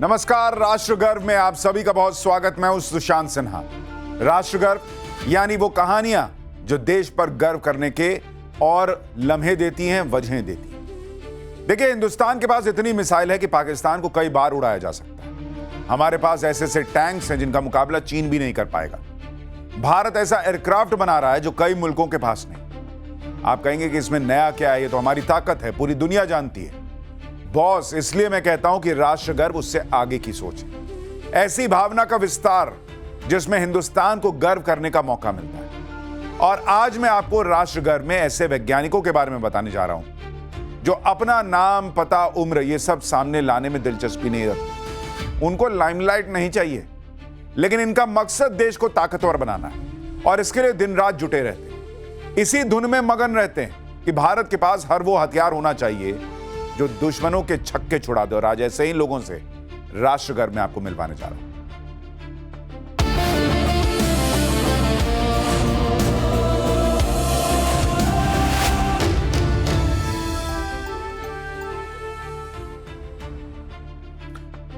नमस्कार, राष्ट्रगर्व में आप सभी का बहुत स्वागत। मैं हूं सुशांत सिन्हा। राष्ट्रगर्व यानी वो कहानियां जो देश पर गर्व करने के और लम्हे देती हैं, वजहें देती हैं। देखिए, हिंदुस्तान के पास इतनी मिसाइल है कि पाकिस्तान को कई बार उड़ाया जा सकता है। हमारे पास ऐसे ऐसे टैंक्स हैं जिनका मुकाबला चीन भी नहीं कर पाएगा। भारत ऐसा एयरक्राफ्ट बना रहा है जो कई मुल्कों के पास नहीं। आप कहेंगे कि इसमें नया क्या है, ये तो हमारी ताकत है, पूरी दुनिया जानती है। बॉस, इसलिए मैं कहता हूं कि राष्ट्रगर्व उससे आगे की सोच है। ऐसी भावना का विस्तार जिसमें हिंदुस्तान को गर्व करने का मौका मिलता है। और आज मैं आपको राष्ट्रगर्व में ऐसे वैज्ञानिकों के बारे में बताने जा रहा हूं जो अपना नाम, पता, उम्र ये सब सामने लाने में दिलचस्पी नहीं रखते। उनको लाइमलाइट नहीं चाहिए, लेकिन इनका मकसद देश को ताकतवर बनाना है और इसके लिए दिन रात जुटे रहते हैं। इसी धुन में मगन रहते हैं कि भारत के पास हर वो हथियार होना चाहिए जो दुश्मनों के छक्के छुड़ा दे। और आज ऐसे ही लोगों से राष्ट्रगर्व में आपको मिलवाने जा रहा हूं।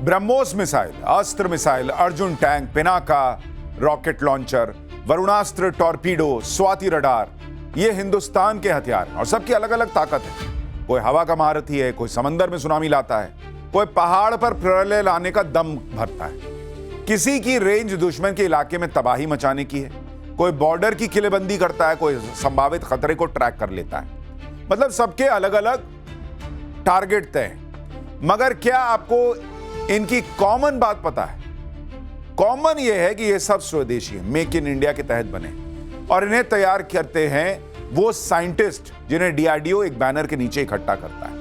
ब्रह्मोस मिसाइल, अस्त्र missile, Arjun tank, Pinaka rocket launcher, Varunastra torpedo, Swati radar, ये हिंदुस्तान के हथियार और सबकी अलग अलग ताकत है। कोई हवा का महारथी है, कोई समंदर में सुनामी लाता है, कोई पहाड़ पर प्रलय लाने का दम भरता है। किसी की रेंज दुश्मन के इलाके में तबाही मचाने की है, कोई बॉर्डर की किलेबंदी करता है, कोई संभावित खतरे को ट्रैक कर लेता है। मतलब सबके अलग अलग टारगेट तय हैं। मगर क्या आपको इनकी कॉमन बात पता है? कॉमन यह है कि ये सब स्वदेशी है, मेक इन इंडिया के तहत बने और इन्हें तैयार करते हैं वो साइंटिस्ट जिन्हें डीआरडीओ एक बैनर के नीचे इकट्ठा करता है।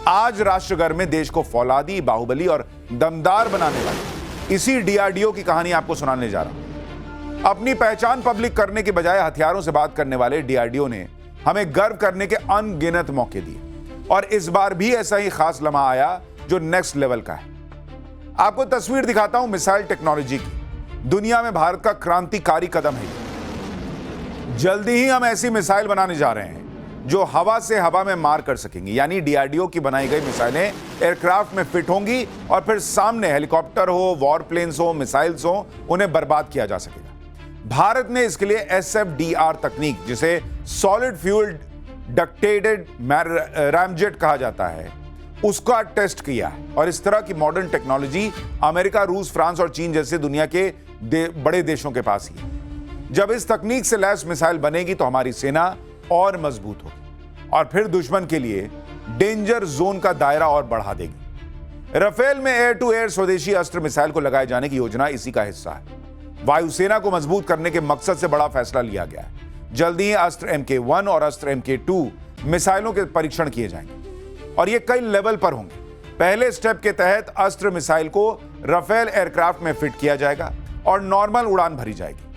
आज राष्ट्रगर्व में देश को फौलादी, बाहुबली और दमदार बनाने वाले इसी डीआरडीओ की कहानी आपको सुनाने जा रहा हूं। अपनी पहचान पब्लिक करने के बजाय हथियारों से बात करने वाले डीआरडीओ ने हमें गर्व करने के अनगिनत मौके दिए और इस बार भी ऐसा ही खास लम्हा आया जो नेक्स्ट लेवल का है। आपको तस्वीर दिखाता हूं मिसाइल टेक्नोलॉजी की। दुनिया में भारत का क्रांतिकारी कदम है। जल्दी ही हम ऐसी मिसाइल बनाने जा रहे हैं जो हवा से हवा में मार कर सकेंगी, यानी डीआरडीओ की बनाई गई मिसाइलें एयरक्राफ्ट में फिट होंगी और फिर सामने हेलीकॉप्टर हो, वॉर प्लेन्स हो, मिसाइल्स हो, उन्हें बर्बाद किया जा सकेगा। भारत ने इसके लिए SFDR तकनीक, जिसे सॉलिड फ्यूल डक्टेटेड रैमजेट कहा जाता है, उसका टेस्ट किया है। और इस तरह की मॉडर्न टेक्नोलॉजी अमेरिका, रूस, फ्रांस और चीन जैसे दुनिया के बड़े देशों के पास ही है। जब इस तकनीक से लैस मिसाइल बनेगी तो हमारी सेना और मजबूत होगी और फिर दुश्मन के लिए डेंजर जोन का दायरा और बढ़ा देगी। राफेल में एयर टू एयर स्वदेशी अस्त्र मिसाइल को लगाए जाने की योजना इसी का हिस्सा है। वायुसेना को मजबूत करने के मकसद से बड़ा फैसला लिया गया है। जल्दी ही अस्त्र MK1 और अस्त्र MK2 मिसाइलों के परीक्षण किए जाएंगे और ये कई लेवल पर होंगे। पहले स्टेप के तहत अस्त्र मिसाइल को राफेल एयरक्राफ्ट में फिट किया जाएगा और नॉर्मल उड़ान भरी जाएगी।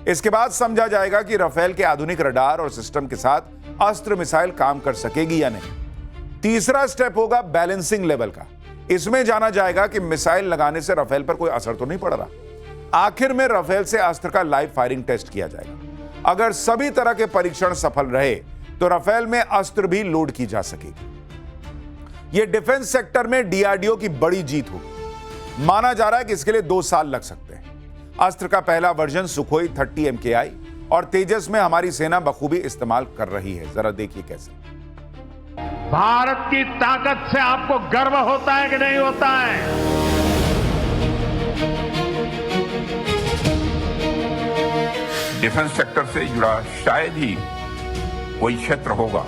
इसके बाद समझा जाएगा कि राफेल के आधुनिक रडार और सिस्टम के साथ अस्त्र मिसाइल काम कर सकेगी या नहीं। तीसरा स्टेप होगा बैलेंसिंग लेवल का। इसमें जाना जाएगा कि मिसाइल लगाने से राफेल पर कोई असर तो नहीं पड़ रहा। आखिर में राफेल से अस्त्र का लाइव फायरिंग टेस्ट किया जाएगा। अगर सभी तरह के परीक्षण सफल रहे तो राफेल में अस्त्र भी लोड की जा सकेगी। यह डिफेंस सेक्टर में डीआरडीओ की बड़ी जीत होगी। माना जा रहा है कि इसके लिए 2 साल लग सकते हैं। अस्त्र का पहला वर्जन सुखोई 30 MKI और तेजस में हमारी सेना बखूबी इस्तेमाल कर रही है। जरा देखिए कैसे। भारत की ताकत से आपको गर्व होता है कि नहीं होता है? डिफेंस सेक्टर से जुड़ा शायद ही कोई क्षेत्र होगा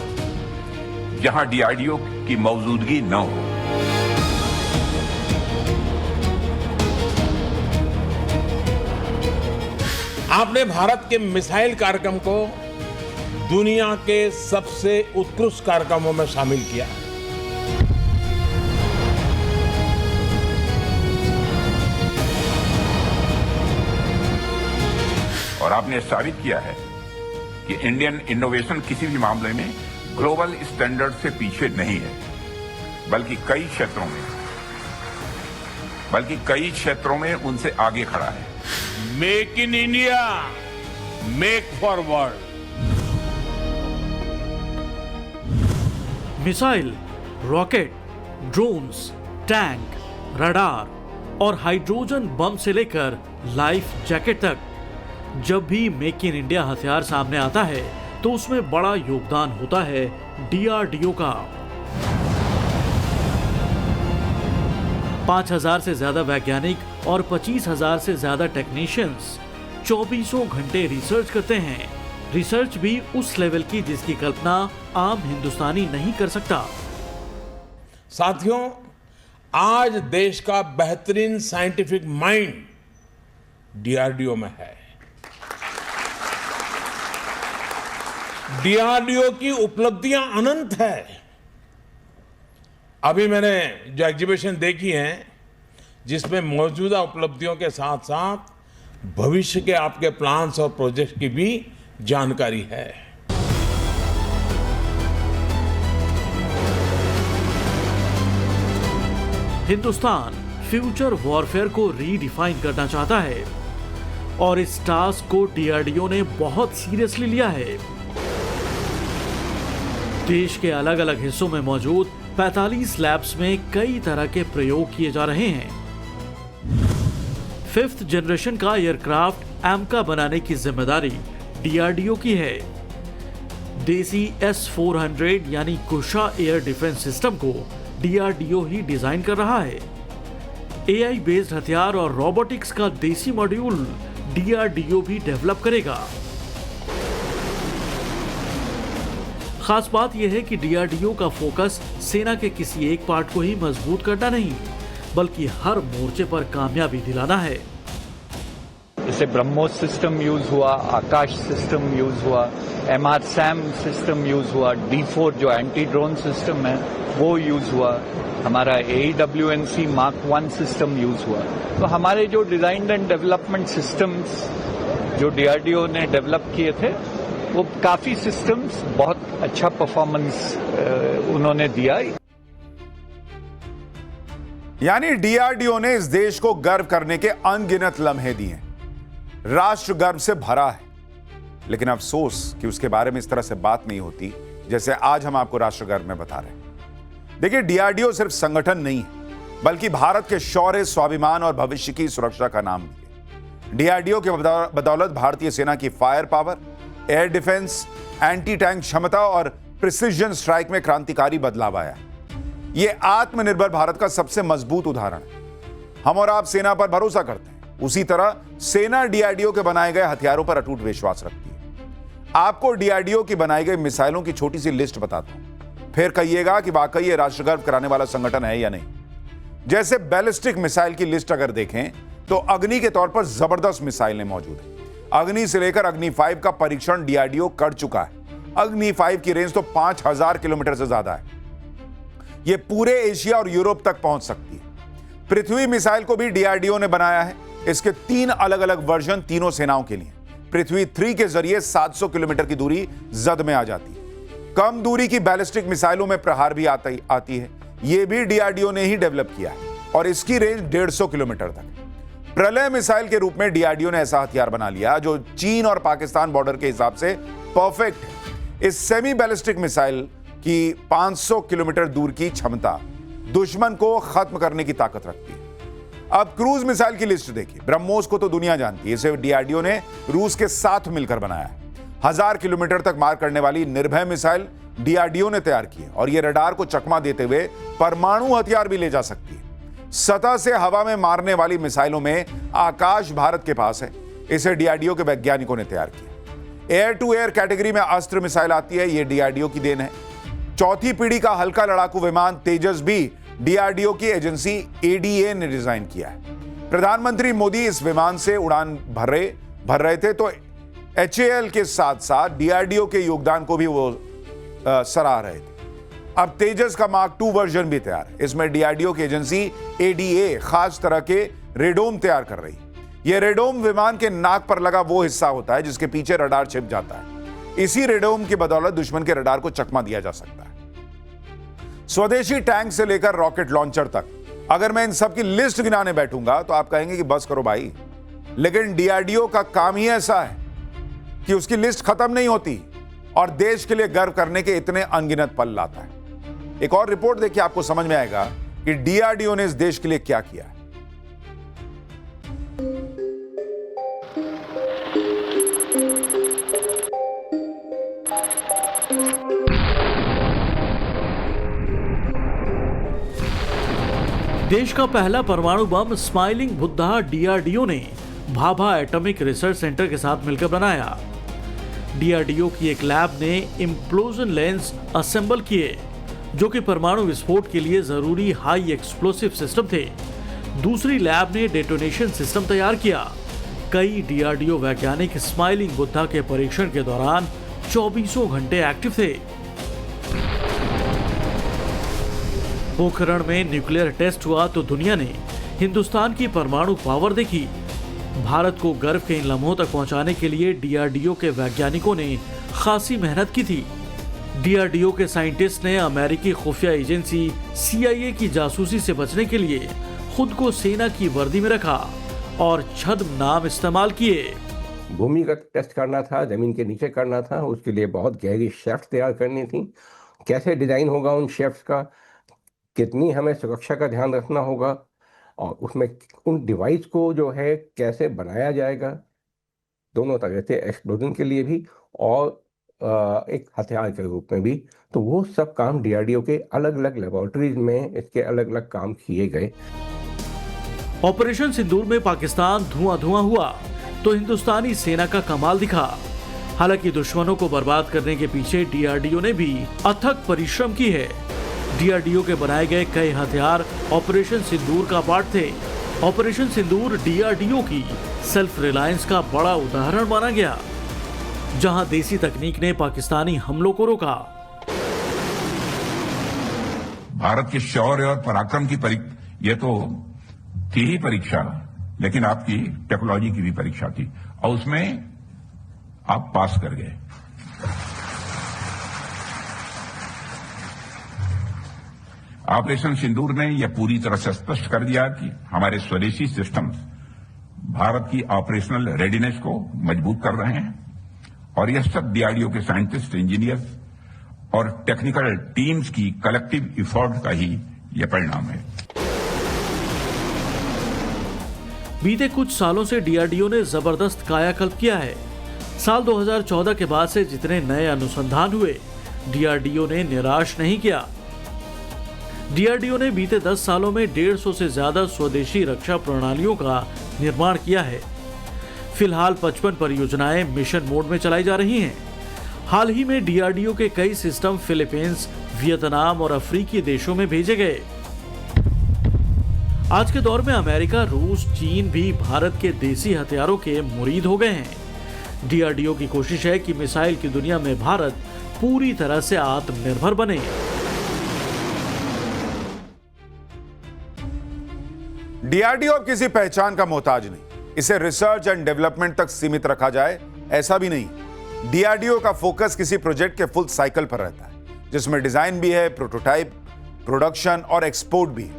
जहां डीआरडीओ की मौजूदगी न हो। आपने भारत के मिसाइल कार्यक्रम को दुनिया के सबसे उत्कृष्ट कार्यक्रमों में शामिल किया। और आपने साबित किया है कि इंडियन इनोवेशन किसी भी मामले में ग्लोबल स्टैंडर्ड से पीछे नहीं है, बल्कि कई क्षेत्रों में उनसे आगे खड़ा है। Make in India, make for world. Missile, rocket, drones, tank, radar, और हाइड्रोजन बम से लेकर लाइफ जैकेट तक, जब भी मेक इन इंडिया हथियार सामने आता है तो उसमें बड़ा योगदान होता है डीआरडीओ का। 5,000 से ज्यादा वैज्ञानिक और 25,000 से ज्यादा टेक्नीशियंस 24 घंटे रिसर्च करते हैं। रिसर्च भी उस लेवल की जिसकी कल्पना आम हिंदुस्तानी नहीं कर सकता। साथियों, आज देश का बेहतरीन साइंटिफिक माइंड डीआरडीओ में है। डीआरडीओ की उपलब्धियां अनंत है। अभी मैंने जो एग्जीबिशन देखी है, जिसमें मौजूदा उपलब्धियों के साथ साथ भविष्य के आपके प्लान्स और प्रोजेक्ट की भी जानकारी है। हिंदुस्तान फ्यूचर वॉरफेयर को रीडिफाइन करना चाहता है और इस टास्क को डीआरडीओ ने बहुत सीरियसली लिया है। देश के अलग अलग हिस्सों में मौजूद 45 लैब्स में कई तरह के प्रयोग किए जा रहे हैं। 5th जनरेशन का एयरक्राफ्ट एमका बनाने की जिम्मेदारी डीआरडीओ की है। देसी S-400 यानी कुशा एयर डिफेंस सिस्टम को डीआरडीओ ही डिजाइन कर रहा है। एआई बेस्ड हथियार और रोबोटिक्स का देसी मॉड्यूल डीआरडीओ भी डेवलप करेगा। खास बात यह है कि डीआरडीओ का फोकस सेना के किसी एक पार्ट को ही मजबूत करना नहीं, बल्कि हर मोर्चे पर कामयाबी दिलाना है। जैसे ब्रह्मोस सिस्टम यूज हुआ, आकाश सिस्टम यूज हुआ, MRSAM सिस्टम यूज हुआ, D4 जो एंटी ड्रोन सिस्टम है वो यूज हुआ, हमारा AEWNC Mark 1 सिस्टम यूज हुआ। तो हमारे जो डिजाइन एंड डेवलपमेंट सिस्टम्स जो डीआरडीओ ने डेवलप किए थे, वो काफी सिस्टम्स बहुत अच्छा परफॉर्मेंस उन्होंने दिया। यानी डीआरडीओ ने इस देश को गर्व करने के अनगिनत लम्हे दिए। राष्ट्र गर्व से भरा है, लेकिन अफसोस कि उसके बारे में इस तरह से बात नहीं होती जैसे आज हम आपको राष्ट्र गर्व में बता रहे हैं। देखिए, डीआरडीओ सिर्फ संगठन नहीं है, बल्कि भारत के शौर्य, स्वाभिमान और भविष्य की सुरक्षा का नाम भी है। डीआरडीओ के बदौलत भारतीय सेना की fire power, air defence, anti tank क्षमता और प्रिसिजन स्ट्राइक में क्रांतिकारी बदलाव आया। यह आत्मनिर्भर भारत का सबसे मजबूत उदाहरण है। हम और आप सेना पर भरोसा करते हैं, उसी तरह सेना डीआरडीओ के बनाए गए हथियारों पर अटूट विश्वास रखती है। आपको डीआरडीओ की बनाई गई मिसाइलों की छोटी सी लिस्ट बताता हूं, फिर कहिएगा कि वाकई ये राष्ट्र गर्व कराने वाला संगठन है या नहीं। जैसे बैलिस्टिक मिसाइल की लिस्ट अगर देखें तो अग्नि के तौर पर जबरदस्त मिसाइलें मौजूद हैं। अग्नि से लेकर अग्नि 5 का परीक्षण डीआरडीओ कर चुका है। अग्नि 5 की रेंज तो 5,000 किलोमीटर से ज्यादा है। यह पूरे एशिया और यूरोप तक पहुंच सकती है। पृथ्वी मिसाइल को भी डीआरडीओ ने बनाया है। इसके 3 अलग अलग वर्जन तीनों सेनाओं के लिए। पृथ्वी 3 के जरिए 700 किलोमीटर की दूरी जद में आ जाती है। कम दूरी की बैलिस्टिक मिसाइलों में प्रहार भी आती है। यह भी डीआरडीओ ने ही डेवलप किया है और इसकी रेंज 150 किलोमीटर तक। प्रलय मिसाइल के रूप में डीआरडीओ ने ऐसा हथियार बना लिया जो चीन और पाकिस्तान बॉर्डर के हिसाब से परफेक्ट है। इस सेमी बैलिस्टिक मिसाइल की 500 किलोमीटर दूर की क्षमता दुश्मन को खत्म करने की ताकत रखती है। अब क्रूज मिसाइल की लिस्ट देखिए। ब्रह्मोस को तो दुनिया जानती है। इसे डीआरडीओ ने रूस के साथ मिलकर बनाया है। 1000 किलोमीटर तक मार करने वाली निर्भय मिसाइल डीआरडीओ ने तैयार की है और यह रडार को चकमा देते हुए परमाणु हथियार भी ले जा सकती है। सतह से हवा में मारने वाली मिसाइलों में आकाश भारत के पास है। इसे डीआरडीओ के वैज्ञानिकों ने तैयार किया। एयर टू एयर कैटेगरी में अस्त्र मिसाइल आती है, यह डीआरडीओ की देन है। चौथी पीढ़ी का हल्का लड़ाकू विमान तेजस भी डीआरडीओ की एजेंसी एडीए ने डिजाइन किया है। प्रधानमंत्री मोदी इस विमान से उड़ान भर रहे थे तो एचएएल के साथ साथ डीआरडीओ के योगदान को भी वो सराह रहे थे। अब तेजस का मार्क 2 वर्जन भी तैयार है। इसमें डीआरडीओ की एजेंसी एडीए खास तरह के रेडोम तैयार कर रही है। यह रेडोम विमान के नाक पर लगा वो हिस्सा होता है जिसके पीछे रडार छिप जाता है। इसी रेडोम की बदौलत दुश्मन के रडार को चकमा दिया जा सकता है। स्वदेशी टैंक से लेकर रॉकेट लॉन्चर तक, अगर मैं इन सब की लिस्ट गिनाने बैठूंगा तो आप कहेंगे कि बस करो भाई, लेकिन डीआरडीओ का काम ही ऐसा है कि उसकी लिस्ट खत्म नहीं होती और देश के लिए गर्व करने के इतने अनगिनत पल लाता है। एक और रिपोर्ट देखिए, आपको समझ में आएगा कि डीआरडीओ ने इस देश के लिए क्या किया है। देश का पहला परमाणु बम स्माइलिंग बुद्धा डीआरडीओ ने भाभा एटॉमिक रिसर्च सेंटर के साथ मिलकर बनाया। डीआरडीओ की एक लैब ने इम्प्लोजन लेंस असेंबल किए, जो कि परमाणु विस्फोट के लिए जरूरी हाई एक्सप्लोसिव सिस्टम थे। दूसरी लैब ने डेटोनेशन सिस्टम तैयार किया। कई डीआरडीओ वैज्ञानिक स्माइलिंग बुद्धा के परीक्षण के दौरान 24 घंटे एक्टिव थे। पोखरण में न्यूक्लियर टेस्ट हुआ तो दुनिया ने हिंदुस्तान की परमाणु पावर देखी। भारत को गर्व के इन लम्हों तक पहुंचाने के लिए डीआरडीओ के वैज्ञानिकों ने खासी मेहनत की थी। डीआरडीओ के साइंटिस्ट ने अमेरिकी खुफिया एजेंसी CIA की जासूसी से बचने के लिए खुद को सेना की वर्दी में रखा और छद्म नाम इस्तेमाल किए। भूमिगत टेस्ट करना था, जमीन के नीचे करना था, उसके लिए बहुत गहरी शेफ्ट तैयार करनी थी। कैसे डिजाइन होगा उन शेफ्ट का, कितनी हमें सुरक्षा का ध्यान रखना होगा और उसमें उन डिवाइस को जो है कैसे बनाया जाएगा, दोनों तरह से, एक्सप्लोजन के लिए भी और एक हथियार के रूप में भी। तो वो सब काम डीआरडीओ के अलग अलग लेबोरेटरीज में इसके अलग अलग काम किए गए। ऑपरेशन सिंदूर में पाकिस्तान धुआं हुआ तो हिंदुस्तानी सेना का कमाल दिखा। हालांकि दुश्मनों को बर्बाद करने के पीछे डीआरडीओ ने भी अथक परिश्रम की है। डीआरडीओ के बनाए गए कई हथियार ऑपरेशन सिंदूर का पार्ट थे। ऑपरेशन सिंदूर डीआरडीओ की सेल्फ रिलायंस का बड़ा उदाहरण माना गया, जहां देसी तकनीक ने पाकिस्तानी हमलों को रोका। भारत के शौर्य और पराक्रम की ये तो थी ही परीक्षा, लेकिन आपकी टेक्नोलॉजी की भी परीक्षा थी और उसमें आप पास कर गए। ऑपरेशन सिंदूर ने यह पूरी तरह से स्पष्ट कर दिया कि हमारे स्वदेशी सिस्टम्स भारत की ऑपरेशनल रेडीनेस को मजबूत कर रहे हैं और यह सब डीआरडीओ के साइंटिस्ट, इंजीनियर्स और टेक्निकल टीम्स की कलेक्टिव इफोर्ट का ही यह परिणाम है। बीते कुछ सालों से डीआरडीओ ने जबरदस्त कायाकल्प किया है। साल 2014 के बाद से जितने नए अनुसंधान हुए, डीआरडीओ ने निराश नहीं किया। डीआरडीओ ने बीते 10 सालों में 150 से ज्यादा स्वदेशी रक्षा प्रणालियों का निर्माण किया है। फिलहाल 55 परियोजनाएं मिशन मोड में चलाई जा रही हैं। हाल ही में डीआरडीओ के कई सिस्टम फिलीपींस, वियतनाम और अफ्रीकी देशों में भेजे गए। आज के दौर में अमेरिका, रूस, चीन भी भारत के देसी हथियारों के मुरीद हो गए हैं। डीआरडीओ की कोशिश है कि मिसाइल की दुनिया में भारत पूरी तरह से आत्मनिर्भर बने। डीआरडीओ अब किसी पहचान का मोहताज नहीं। इसे रिसर्च एंड डेवलपमेंट तक सीमित रखा जाए, ऐसा भी नहीं। डीआरडीओ का फोकस किसी प्रोजेक्ट के फुल साइकिल पर रहता है, जिसमें डिजाइन भी है, प्रोटोटाइप, प्रोडक्शन और एक्सपोर्ट भी है।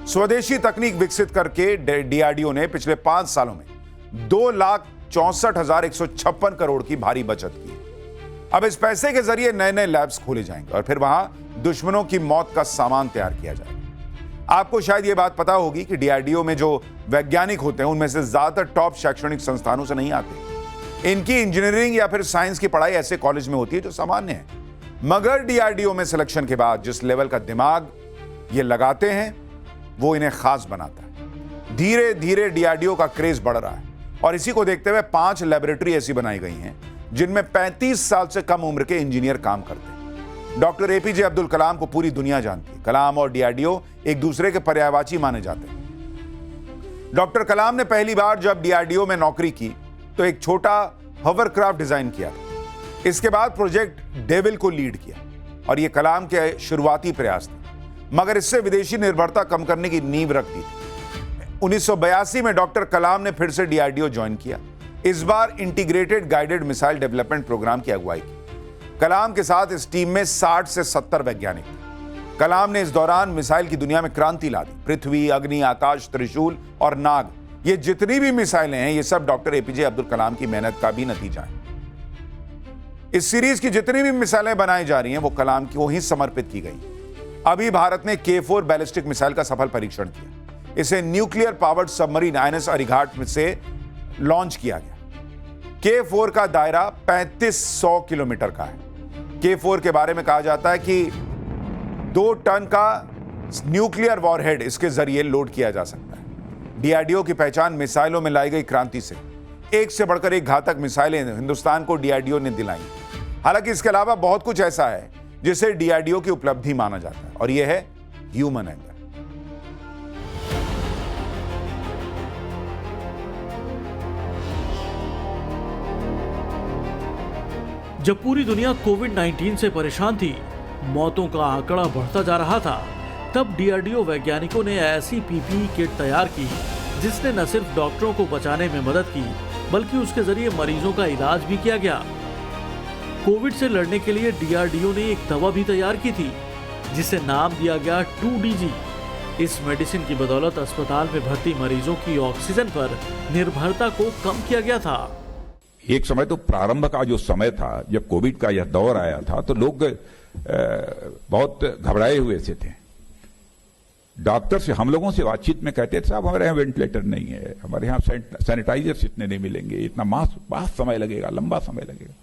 स्वदेशी तकनीक विकसित करके डीआरडीओ ने पिछले 5 सालों में 2,64,156 करोड़ की भारी बचत की। अब इस पैसे के जरिए नए नए लैब्स खोले जाएंगे और फिर वहां दुश्मनों की मौत का सामान तैयार किया जाएगा। आपको शायद यह बात पता होगी कि डीआरडीओ में जो वैज्ञानिक होते हैं, उनमें से ज्यादातर टॉप शैक्षणिक संस्थानों से नहीं आते। इनकी इंजीनियरिंग या फिर साइंस की पढ़ाई ऐसे कॉलेज में होती है जो सामान्य है। मगर डीआरडीओ में सिलेक्शन के बाद जिस लेवल का दिमाग ये लगाते हैं, वो इन्हें खास बनाता है। धीरे धीरे डीआरडीओ का क्रेज बढ़ रहा है और इसी को देखते हुए 5 लैबोरेटरी ऐसी बनाई गई हैं जिनमें 35 साल से कम उम्र के इंजीनियर काम करते हैं। डॉक्टर एपीजे अब्दुल कलाम को पूरी दुनिया जानती है। कलाम और डीआरडीओ एक दूसरे के पर्यायवाची माने जाते हैं। डॉक्टर कलाम ने पहली बार जब डीआरडीओ में नौकरी की तो एक छोटा हॉवरक्राफ्ट डिजाइन किया था। इसके बाद प्रोजेक्ट डेविल को लीड किया और यह कलाम के शुरुआती प्रयास थे, मगर इससे विदेशी निर्भरता कम करने की नींव रख दी थी। 1982 में डॉक्टर कलाम ने फिर से डीआरडीओ ज्वाइन किया। इस बार integrated guided missile development programme की अगुवाई की। कलाम के साथ इस टीम में 60 से 70 वैज्ञानिक थे। कलाम ने इस दौरान मिसाइल की दुनिया में क्रांति ला दी। पृथ्वी, अग्नि, आकाश, त्रिशूल और नाग, ये जितनी भी मिसाइलें हैं, ये सब डॉक्टर एपीजे अब्दुल कलाम की मेहनत का भी नतीजा है। इस सीरीज की जितनी भी मिसाइलें बनाई जा रही हैं, वो कलाम को ही समर्पित की गई। अभी भारत ने K4 बैलिस्टिक मिसाइल का सफल परीक्षण किया। इसे nuclear powered submarine INS Arighaat में से लॉन्च किया गया। K4 का दायरा 3500 किलोमीटर का है। K4 के बारे में कहा जाता है कि 2 टन का न्यूक्लियर वॉरहेड इसके जरिए लोड किया जा सकता है। डीआरडीओ की पहचान मिसाइलों में लाई गई क्रांति से एक से बढ़कर एक घातक मिसाइलें हिंदुस्तान को डीआरडीओ ने दिलाई। हालांकि इसके अलावा बहुत कुछ ऐसा है जिसे डीआरडीओ की उपलब्धि माना जाता है, और यह है ह्यूमन एंगर। जब पूरी दुनिया कोविड-19 से परेशान थी, मौतों का आंकड़ा बढ़ता जा रहा था, तब डीआरडीओ वैज्ञानिकों ने ऐसी पीपीई किट तैयार की जिसने न सिर्फ डॉक्टरों को बचाने में मदद की, बल्कि उसके जरिए मरीजों का इलाज भी किया गया। कोविड से लड़ने के लिए डीआरडीओ ने एक दवा भी तैयार की थी जिसे नाम दिया गया 2DG। इस मेडिसिन की बदौलत अस्पताल में भर्ती मरीजों की ऑक्सीजन पर निर्भरता को कम किया गया था। एक समय तो प्रारंभ का जो समय था, जब कोविड का यह दौर आया था, तो लोग बहुत घबराए हुए से थे। डॉक्टर से हम लोगों से बातचीत में कहते थे, साहब हमारे यहाँ वेंटिलेटर नहीं है, हमारे यहाँ सैनिटाइजर्स इतने नहीं मिलेंगे, इतना बहुत समय लगेगा, लंबा समय लगेगा।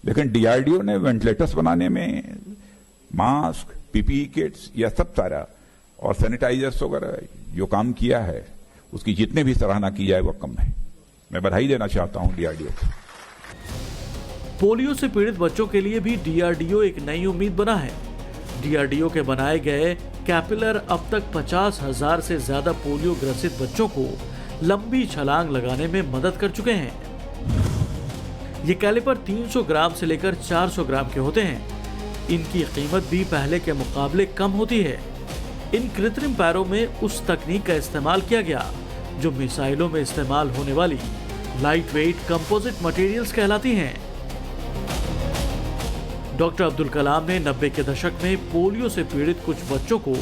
लेकिन डीआरडीओ ने वेंटिलेटर्स बनाने में मास्क, पीपीई किट्स, यह सब सारा और सैनिटाइजर्स वगैरह जो काम किया है, उसकी जितने भी सराहना की जाए वह कम है। मैं बधाई देना चाहता हूं डीआरडीओ को। पोलियो से पीड़ित बच्चों के लिए भी डीआरडीओ एक नई उम्मीद बना है। डीआरडीओ के बनाए गए कैपिलर अब तक 50,000 से ज्यादा पोलियो ग्रसित बच्चों को लंबी छलांग लगाने में मदद कर चुके हैं। ये कैलिपर 300 ग्राम से लेकर 400 ग्राम के होते हैं। इनकी कीमत भी पहले के मुकाबले कम होती है। इन कृत्रिम पैरों में उस तकनीक का इस्तेमाल किया गया जो मिसाइलों में इस्तेमाल होने वाली लाइट वेट कंपोजिट मटेरियल्स कहलाती हैं। डॉक्टर अब्दुल कलाम ने 90 के दशक में पोलियो से पीड़ित कुछ बच्चों को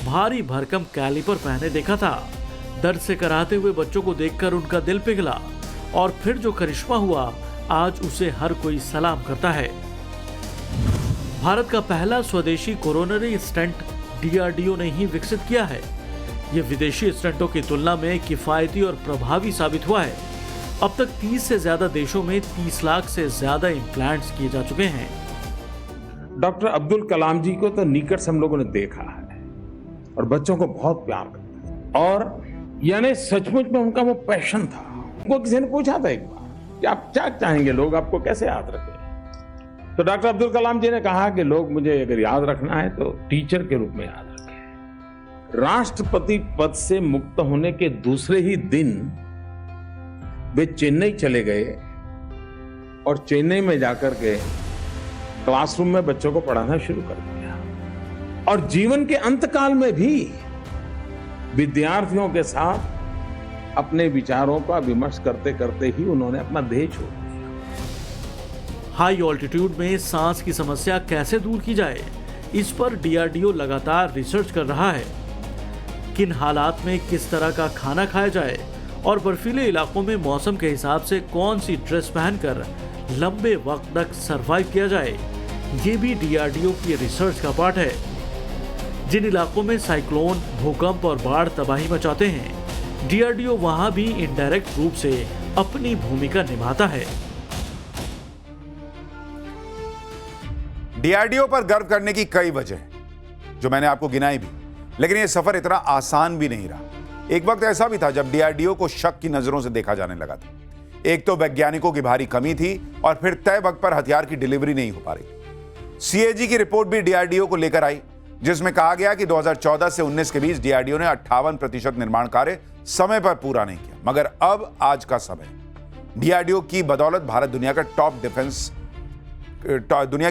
भारी भरकम कैलिपर पहने देखा था। दर्द से कराहते हुए बच्चों को देखकर उनका दिल पिघला और फिर जो करिश्मा हुआ, आज उसे हर कोई सलाम करता है। भारत का पहला स्वदेशी कोरोनरी स्टेंट डीआरडीओ ने ही विकसित किया है। ये विदेशी स्टेंटों की तुलना में किफायती और प्रभावी साबित हुआ है। अब तक 30 से ज्यादा देशों में 30 लाख से ज्यादा इम्प्लांट्स किए जा चुके हैं। डॉक्टर अब्दुल कलाम जी को तो निकट से हम लोगों ने देखा है और बच्चों को बहुत प्यार करते थे, और यानी सचमुच में उनका वो पैशन था। उनको किसी ने पूछा था एक बार कि आप क्या चाहेंगे, लोग आपको कैसे याद रखें? तो डॉक्टर अब्दुल कलाम जी ने कहा कि लोग मुझे अगर याद रखना है तो टीचर के रूप में याद रखें। राष्ट्रपति पद से मुक्त होने के दूसरे ही दिन वे चेन्नई चले गए और चेन्नई में जाकर के क्लासरूम में बच्चों को पढ़ाना शुरू कर दिया, और जीवन के अंतकाल में भी विद्यार्थियों के साथ अपने विचारों का विमर्श करते करते ही उन्होंने अपना देह छोड़ दिया। हाई ऑल्टीट्यूड में सांस की समस्या कैसे दूर की जाए, इस पर डीआरडीओ लगातार रिसर्च कर रहा है। किन हालात में किस तरह का खाना खाया जाए और बर्फीले इलाकों में मौसम के हिसाब से कौन सी ड्रेस पहनकर लंबे वक्त तक सरवाइव किया जाए, ये भी डीआरडीओ की रिसर्च का पार्ट है। जिन इलाकों में साइक्लोन, भूकंप और बाढ़ तबाही मचाते हैं, डीआरडीओ वहां भी इनडायरेक्ट रूप से अपनी भूमिका निभाता है। डीआरडीओ पर गर्व करने की कई वजह हैं, जो मैंने आपको गिनाई भी, लेकिन यह सफर इतना आसान भी नहीं रहा। एक वक्त ऐसा भी था जब डीआरडीओ को शक की नजरों से देखा जाने लगा था। एक तो वैज्ञानिकों की भारी कमी थी, और फिर तय वक्त पर हथियार की डिलीवरी नहीं हो पा रही। सीएजी की रिपोर्ट भी डीआरडीओ को लेकर आई, जिसमें कहा गया कि 2014 से 19 के बीच डीआरडीओ ने 58% निर्माण कार्य समय पर पूरा नहीं किया। मगर अब आज का समय, डीआरडीओ की बदौलत भारत दुनिया की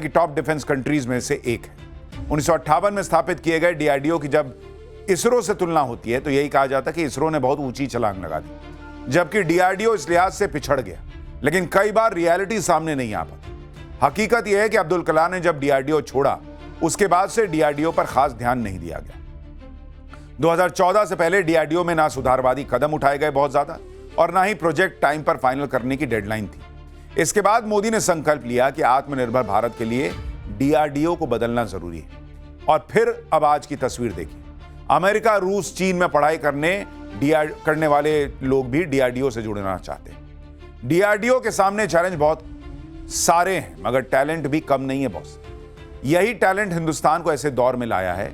टॉप डिफेंस कंट्रीज में से एक है। 1958 में स्थापित किए गए डीआरडीओ की जब इसरो से तुलना होती है तो यही कहा जाता है कि इसरो ने बहुत ऊंची छलांग लगा दी, जबकि डीआरडीओ इस लिहाज से पिछड़ गया। लेकिन कई बार रियलिटी सामने नहीं आ पाती। हकीकत यह है कि अब्दुल कलाम ने जब डीआरडीओ छोड़ा, उसके बाद से डीआरडीओ पर खास ध्यान नहीं दिया गया। 2014 से पहले डीआरडीओ में ना सुधारवादी कदम उठाए गए बहुत ज्यादा, और ना ही प्रोजेक्ट टाइम पर फाइनल करने की डेडलाइन थी। इसके बाद मोदी ने संकल्प लिया कि आत्मनिर्भर भारत के लिए डीआरडीओ को बदलना जरूरी है। और फिर अब आज की तस्वीर देखिए। अमेरिका, रूस, चीन में पढ़ाई करने वाले लोग भी डीआरडीओ से जुड़ना चाहते हैं। डीआरडीओ के सामने चैलेंज बहुत सारे हैं, मगर टैलेंट भी कम नहीं है बॉस। यही टैलेंट हिंदुस्तान को ऐसे दौर में लाया है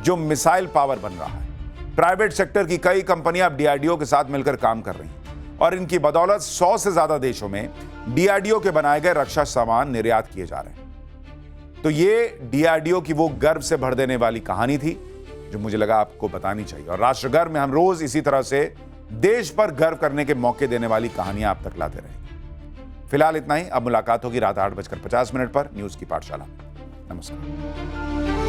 जो मिसाइल पावर बन रहा है। प्राइवेट सेक्टर की कई कंपनियां अब डीआरडीओ के साथ मिलकर काम कर रही हैं और इनकी बदौलत 100 से ज्यादा देशों में डीआरडीओ के बनाए गए रक्षा सामान निर्यात किए जा रहे हैं। तो ये डीआरडीओ की वो गर्व से भर देने वाली कहानी थी जो मुझे लगा आपको बतानी चाहिए। और राष्ट्र गर्व में हम रोज इसी तरह से देश पर गर्व करने के मौके देने वाली कहानियां आप तक लाते रहेंगे। फिलहाल इतना ही। अब मुलाकात होगी रात 8:50 पर न्यूज की पाठशाला। नमस्कार।